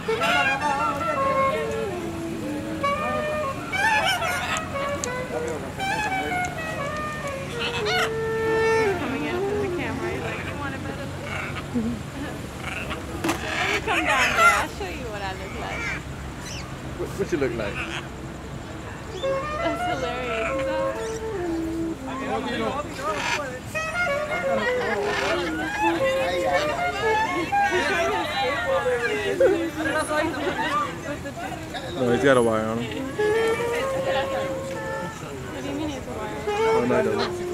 Coming into the camera, he's like, you want a better look? Let me come down there, I'll show you what I look like. What you look like? That's hilarious. No, he's got a wire on him. What do you mean it's a wire? Oh, no, he doesn't.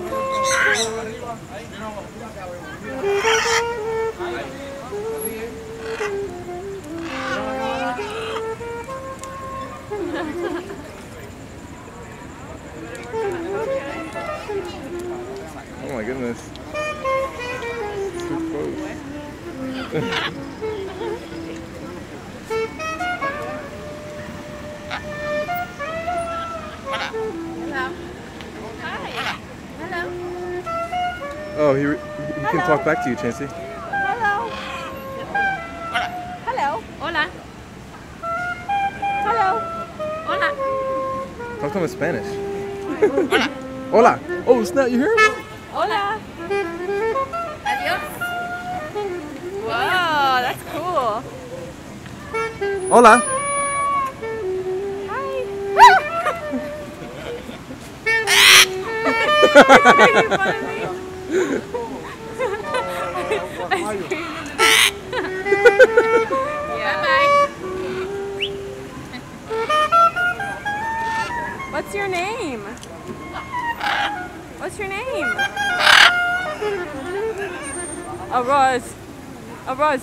Oh my goodness. Too close. Hello. Oh, he can talk back to you, Chancey. Hello. Hello. Hola. Hello. Hola. Talk to him in Spanish. Hola. Hola. Oh, snap, you hear him? Hola. Adios. Wow, that's cool. Hola. Hi. What's your name? What's your name? Arroz. Arroz.